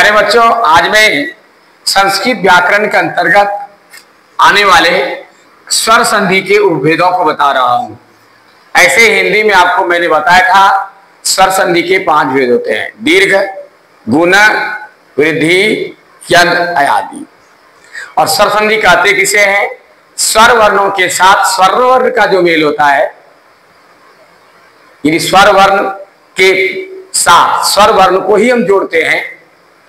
प्यारे बच्चों, आज मैं संस्कृत व्याकरण के अंतर्गत आने वाले स्वर संधि के उपभेदों को बता रहा हूं। ऐसे हिंदी में आपको मैंने बताया था स्वर संधि के 5 भेद होते हैं: दीर्घ, गुण, वृद्धि, यद, अयादि। और स्वर संधि कहते किसे हैं? स्वर वर्णों के साथ स्वर वर्ण का जो मेल होता है, यदि स्वर वर्ण के साथ स्वर वर्ण को ही हम जोड़ते हैं।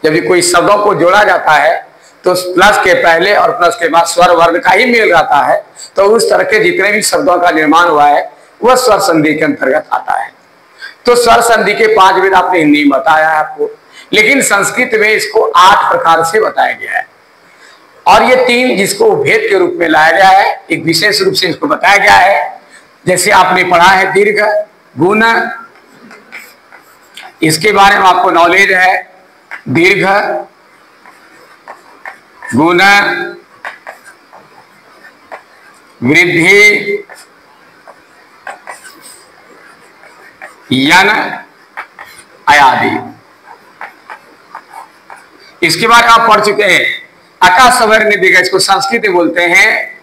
जब भी कोई शब्दों को जोड़ा जाता है तो प्लस के पहले और प्लस के बाद स्वर वर्ण का ही मेल रहता है, तो उस तरह के जितने भी शब्दों का निर्माण हुआ है वह स्वर संधि के अंतर्गत आता है। तो स्वर संधि के 5 भेद आपने हिंदी में बताया है आपको, लेकिन संस्कृत में इसको 8 प्रकार से बताया गया है। और ये 3 जिसको भेद के रूप में लाया गया है, एक विशेष रूप से इसको बताया गया है। जैसे आपने पढ़ा है दीर्घ, गुण, इसके बारे में आपको नॉलेज है। दीर्घ, गुण, वृद्धि, यन, अयादि। इसके बाद आप पढ़ चुके हैं अका स्ववर्णी दीर्घ, इसको संस्कृत में बोलते हैं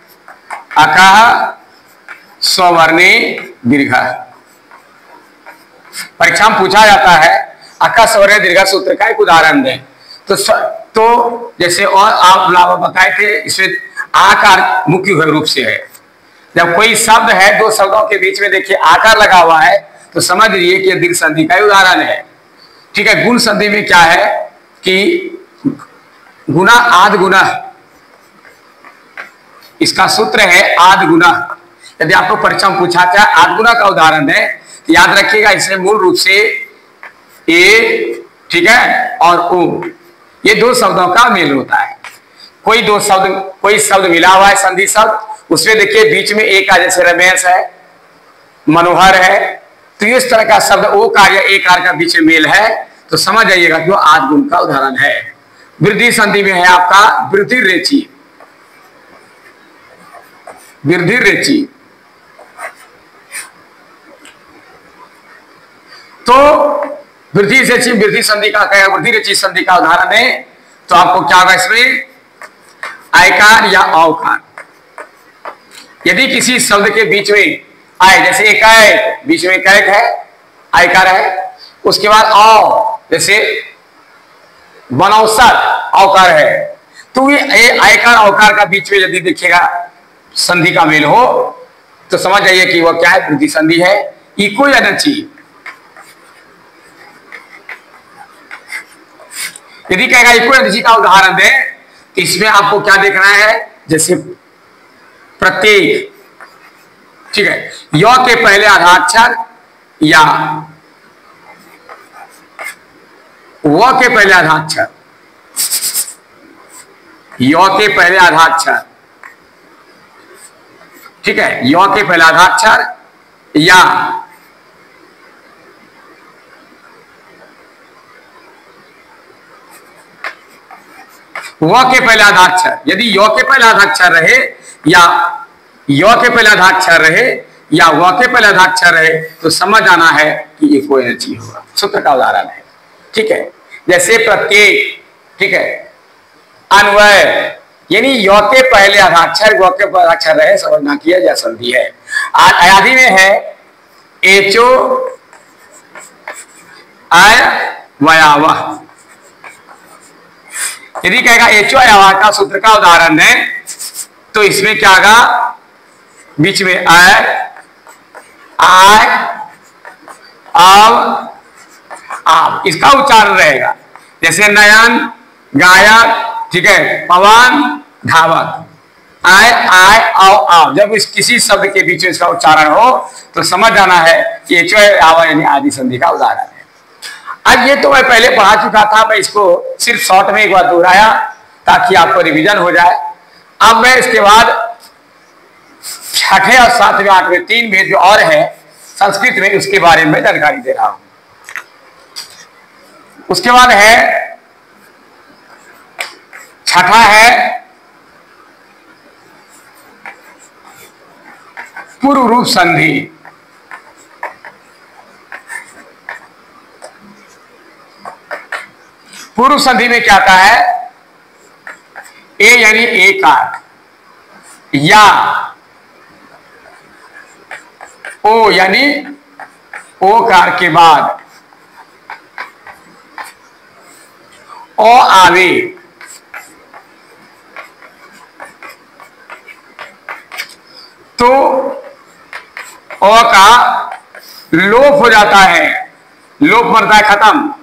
अका स्ववर्णी दीर्घ। परीक्षा में पूछा जाता है अका स्ववर्णी दीर्घ सूत्र का एक उदाहरण दें। तो जैसे और आप बताए थे, इसमें आकार मुख्य रूप से है। जब कोई शब्द है, 2 शब्दों के बीच में देखिए आकार लगा हुआ है, तो समझ लीजिए कि दीर्घ संधि का उदाहरण है। ठीक है। गुण संधि में क्या है कि गुना आद गुना, इसका सूत्र है आद गुना। यदि आपको परीक्षा में पूछा था आद गुना का उदाहरण है, तो याद रखिएगा इसमें मूल रूप से ए, ठीक है, और ओ, ये 2 शब्दों का मेल होता है। कोई शब्द मिला हुआ है संधि शब्द, उसमें देखिए बीच में एक, जैसे रमेश है, मनोहर है, तो इस तरह का शब्द ओ कार या एक कार का बीच में मेल है, तो समझ जाइएगा कि वो आद गुण का उदाहरण है। वृद्धि संधि में है आपका वृद्धि रेची, वृद्धि रेची। तो वृद्धि रेची वृद्धि संधि का क्या है? वृद्धि रेची संधि का उदाहरण है। तो आपको क्या होगा इसमें? आयकार या औकार। यदि किसी शब्द के बीच में आय, जैसे एकाएक, बीच में एकाएक है, आयकार है, उसके बाद औ, जैसे बनौसर, औकार है, तो ये आयकार औकार का बीच में यदि देखिएगा संधि का मेल हो, तो समझ जाइए कि वह क्या है? वृद्धि संधि है। इको या नची, यदि कहेगा इको या नची का उदाहरण दे, तो इसमें आपको क्या देखना है? जैसे प्रत्येक, ठीक है, य के पहले आधाक्षर या व के पहले आधाक्षर, य के पहले आधाक्षर, ठीक है, य के पहले आधाक्षर या व के पहले आधाक्षर। यदि य के पहले आधाक्षर रहे या य के पहले आधाक्षर रहे या व के पहले आधाक्षर रहे, तो समझ आना है कि ये कोई नची होगा। सूत्र का उदाहरण है। ठीक है। जैसे प्रत्येक, ठीक है, अन्वय, यानी य के पहले आधाक्षर व के पहले अक्षर रहे, समझना किया यह संधि है। अयादि में है एचो अय वयावह। यदि कहेगा एचो अयावह का सूत्र का उदाहरण है, तो इसमें क्या होगा? बीच में आय, आय, आव, इसका उच्चारण रहेगा। जैसे नयन, गायक, ठीक है, पवन, धावक, आय, आय, आव। जब इस किसी शब्द के बीच में इसका उच्चारण हो, तो समझ जाना है कि एचो आव यानी आदि संधि का उदाहरण है। अब ये तो मैं पहले पढ़ा चुका था, मैं इसको सिर्फ शॉर्ट में एक बार दोहराया ताकि आपको रिवीजन हो जाए। अब मैं इसके बाद 6ठे और 7वें 8वें 3 भेद जो और है संस्कृत में, उसके बारे में जानकारी दे रहा हूं। उसके बाद है 6ठा है पूर्व रूप संधि। पूर्व संधि में क्या आता है, ए यानी एकार, या ओ यानी ओकार के बाद ओ आवे तो ओ का लोप हो जाता है, लोप मरता है, खत्म,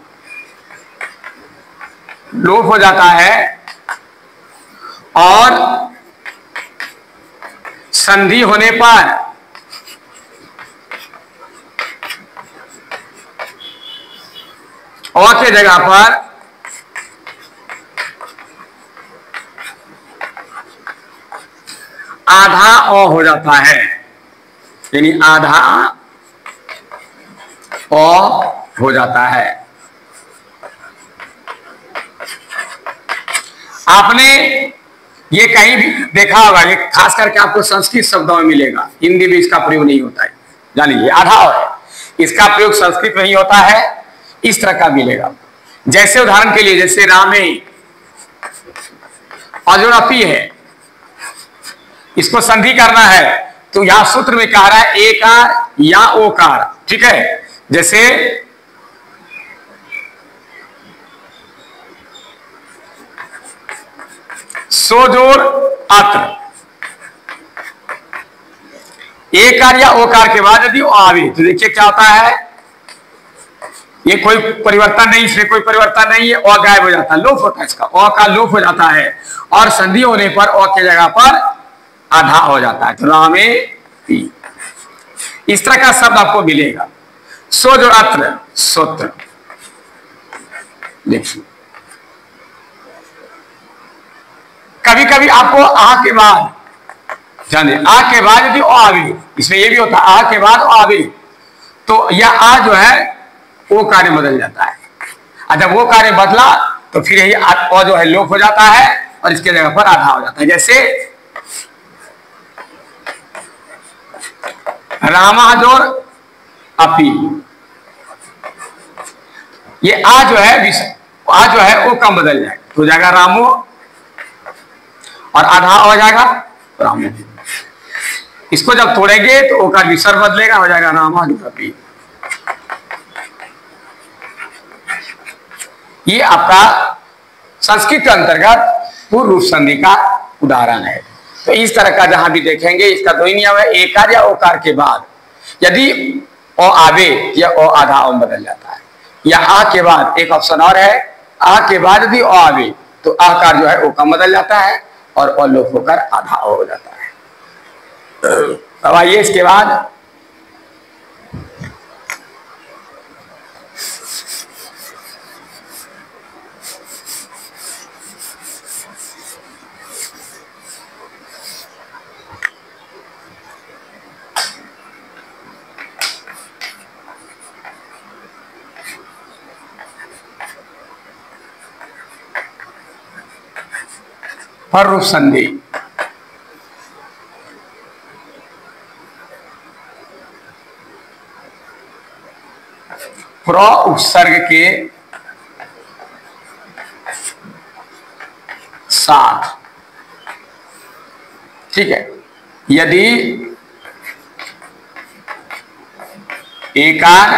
लोप हो जाता है, और संधि होने पर ओ के जगह पर आधा ओ हो जाता है, यानी आधा ओ हो जाता है। आपने ये कहीं भी देखा होगा, ये खास करके आपको संस्कृत शब्दों में मिलेगा, हिंदी में इसका प्रयोग नहीं होता है, जानिए आधा ओ है, इसका प्रयोग संस्कृत में ही होता है, इस तरह का मिलेगा। जैसे उदाहरण के लिए, जैसे रामे और जो अपी है, इसको संधि करना है तो यहां सूत्र में कह रहा है एकार या ओकार, ठीक है। जैसे सोजोर अत्र, एकार या ओकार के बाद यदि ओ आवे तो देखिए क्या होता है, ये कोई परिवर्तन नहीं, इसमें कोई परिवर्तन नहीं है, ओ गायब हो जाता है, लोप होता है, इसका ओ का लोप हो जाता है, और संधि होने पर ओ के जगह पर आधा हो जाता है, तो रामे इस तरह का शब्द आपको मिलेगा। सो जो अत्र सोत्र, देखिए कभी कभी आपको आ के बाद, जाने आ के बाद यदि ओ आवे, इसमें ये भी होता है आ के बाद ओ आवे, तो यह आ जो है वो कार्य बदल जाता है, और जब वो कार्य बदला तो फिर यही ओ जो है लोप हो जाता है और इसके जगह पर आधा हो जाता है। जैसे रामाजोर अपी, ये आ जो है वो कम बदल जाएगा, तो हो जाएगा रामो, और आधा हो जाएगा रामो। इसको जब तोड़ेंगे तो ओ का विसर्ग बदलेगा, हो जाएगा रामाजोर अपी। ये आपका संस्कृत के अंतर्गत पूर्व रूप संधि का उदाहरण है। तो इस तरह का जहां भी देखेंगे, इसका दो ही नियम है, एकार या ओकार के बाद यदि ओ आवे या ओ आधा ओ बदल जाता है, या आ के बाद एक ऑप्शन और है, आ के बाद यदि ओ आवे तो आकार जो है ओ कम बदल जाता है और ओ लोप होकर आधा ओ हो जाता है। अब आइए इसके बाद पर रूप संधि। प्र उपसर्ग के साथ, ठीक है, यदि एकार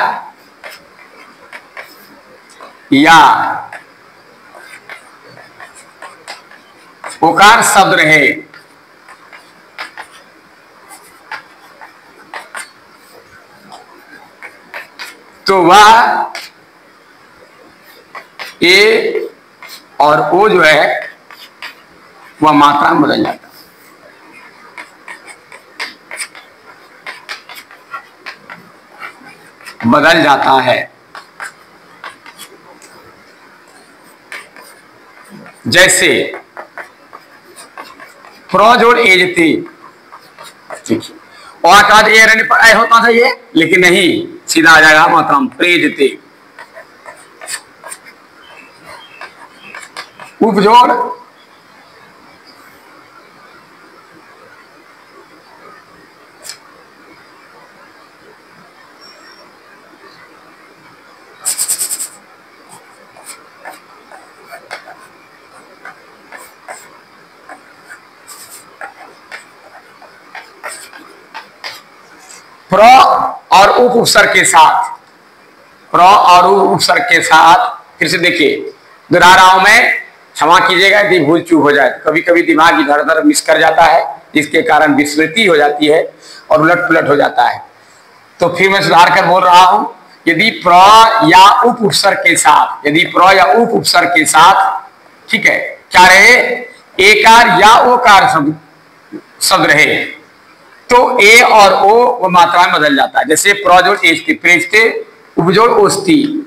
या ओकार शब्द रहे तो वह ए और ओ जो है वह मात्रा में बदल जाता है। बदल जाता है। जैसे प्रो जोड़ एजती, और का ए होता था ये, लेकिन नहीं, सीधा आ जाएगा मात्रा में प्रेजते। उपजोड़ प्र और उप उपसर्ग के साथ, प्र और उप उपसर्ग के साथ, फिर से देखिए दोहरा रहा हूं मैं, क्षमा कीजिएगा यदि भूल चूक हो जाए। कभी कभी दिमाग इधर उधर मिस कर जाता है, जिसके कारण विस्मृति हो जाती है और उलट पुलट हो जाता है। तो फिर मैं सुधार कर बोल रहा हूं, यदि प्र या उप उपसर्ग के साथ, यदि प्र या उप उपसर्ग के साथ, ठीक है, क्या रहे, एकार या ओकार शब्द रहे, तो ए और ओ वो मात्रा में बदल जाता है। जैसे प्र जोड़ एस्ती, प्रेस्ते, उपजोड़ ओस्ती,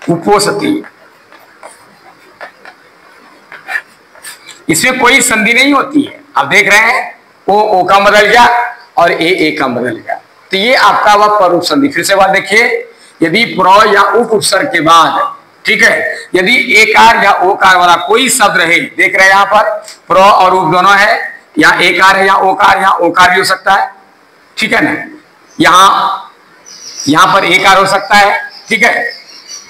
उपोसती, इसमें कोई संधि नहीं होती है। आप देख रहे हैं ओ का बदल गया और ए का बदल गया, तो ये आपका वह परूप संधि। फिर से बात देखिए, यदि प्र या उप उपसर्ग के बाद, ठीक है, यदि एकार या ओकार वाला कोई शब्द रहे, देख रहे हैं यहां पर प्र और उप दोनों है, या एकार है या ओकार, या ओकार भी हो सकता है, ठीक है ना, यहां पर एकार हो सकता है, ठीक है।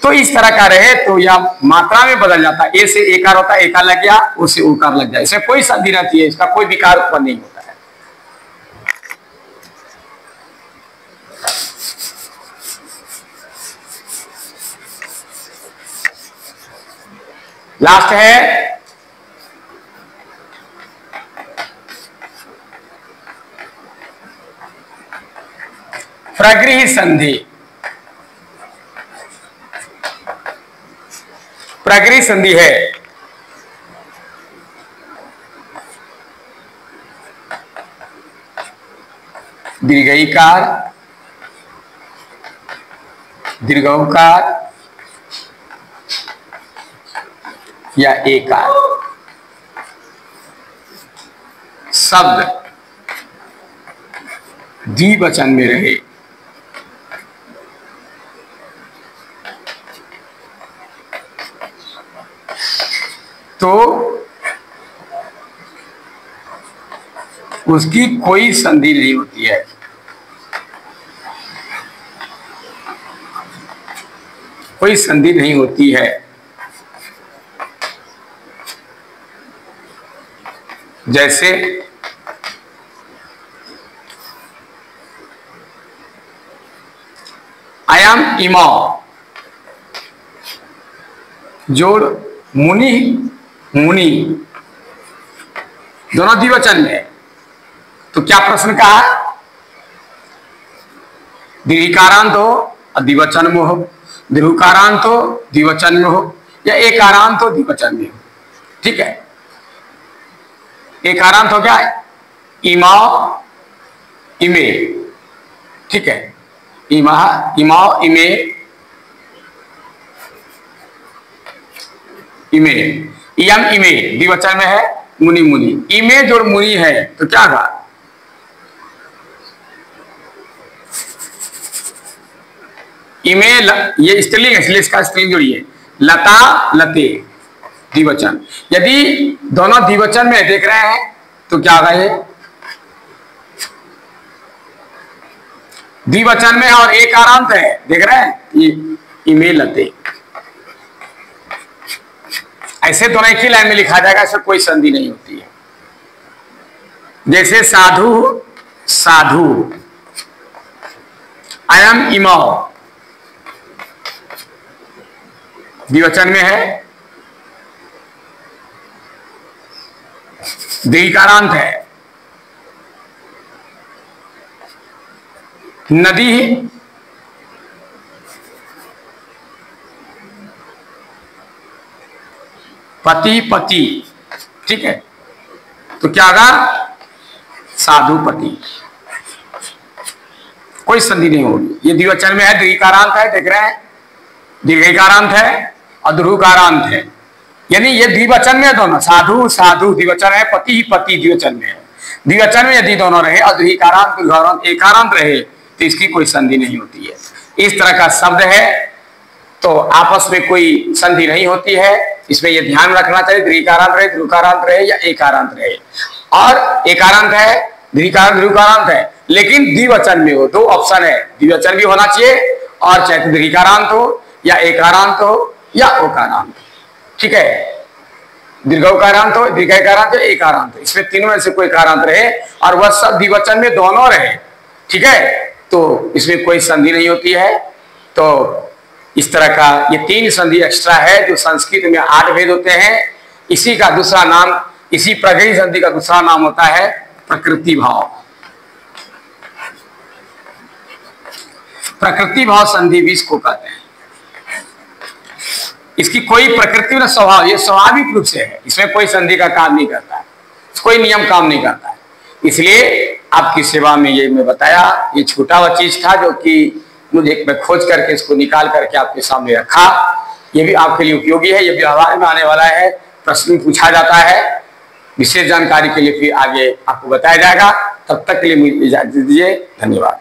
तो इस तरह का रहे तो यह मात्रा में बदल जाता है, ए से एकार होता है, एकार लग गया, ओ से ओकार लग जाए, इसमें कोई संधि रहती है, इसका कोई विकार उत्पन्न नहीं होता है। लास्ट है प्रगृह संधि। प्रगृह संधि है दीर्घईकार, दीर्घौकार या एकार शब्द द्विवचन में रहे, तो उसकी कोई संधि नहीं होती है। कोई संधि नहीं होती है। जैसे अयम इमाम, जोड़ मुनि, मुनि दोनों द्विवचन में, तो क्या प्रश्न कहा, दीर्घकारांत हो और द्विवचन में हो, दीर्घकारांत हो द्विवचन में हो, या एकारांत हो द्विवचन में हो, ठीक है। एकारांत हो क्या, इमा इमे, ठीक है, इमा इमा इमे, इमे, यम इमे द्विवचन में है, मुनि मुनि, इमे जोड़ मुनि है, तो क्या कहा, इमे ये स्त्रीलिंग है, इसलिए इसका स्त्रीलिंग जोड़िए, लता लते द्विवचन। यदि दोनों द्विवचन में देख रहे हैं तो क्या गए, द्विवचन में और एक आरांत है, देख रहे हैं ये इमे लते, ऐसे दोनों एक ही लाइन में लिखा जाएगा, इसमें कोई संधि नहीं होती है। जैसे साधु साधु, अयम इमाओ द्विवचन में है, दीर्घकारांत है, नदी पति पति, ठीक है, तो क्या होगा, साधु पति, कोई संधि नहीं होगी। ये द्विवचन में है, दीर्घकारांत है, देख रहे हैं, दीर्घकारांत है और ध्रुवकारांत है, यानी ये द्विवचन में दोनों, साधु साधु द्विवचन है, पति पति द्विवचन में है। द्विवचन में यदि दोनों रहे और दीर्घकारांत एकारांत रहे तो इसकी कोई संधि नहीं होती है। इस तरह का शब्द है तो आपस में कोई संधि नहीं होती है, इसमें यह ध्यान रखना चाहिए, दीर्घकारांत रहे, ध्रुवकारांत रहे या एकारांत रहे। और एकारांत है, दीर्घकारांत ध्रुवकारांत है, लेकिन द्विवचन में हो, दो ऑप्शन है, द्विवचन भी होना चाहिए और चाहे दीर्घकारांत हो या एकारांत हो या ओकारांत, ठीक है। दीर्घकारांत हो, दीर्घकारांत हो, एकारांत हो, इसमें तीनों में से कोई कारांत रहे और वह सब द्विवचन में दोनों रहे, ठीक है, तो इसमें कोई संधि नहीं होती है। तो इस तरह का ये 3 संधि एक्स्ट्रा है जो संस्कृत में 8 भेद होते हैं। इसी का दूसरा नाम, इसी प्रगति संधि का दूसरा नाम होता है प्रकृति भाव। प्रकृति भाव संधि भी इसको कहते हैं। इसकी कोई प्रकृति में स्वभाव, ये स्वाभाविक रूप से है, इसमें कोई संधि का काम नहीं करता है, कोई नियम काम नहीं करता है। इसलिए आपकी सेवा में ये मैं बताया, ये छोटा हुआ चीज था जो कि मुझे मैं खोज करके इसको निकाल करके आपके सामने रखा। ये भी आपके लिए उपयोगी है, ये व्यवहार में आने वाला है, प्रश्न पूछा जाता है। विशेष जानकारी के लिए फिर आगे आपको बताया जाएगा। तब तक के लिए मुझे इजाजत दीजिए, धन्यवाद।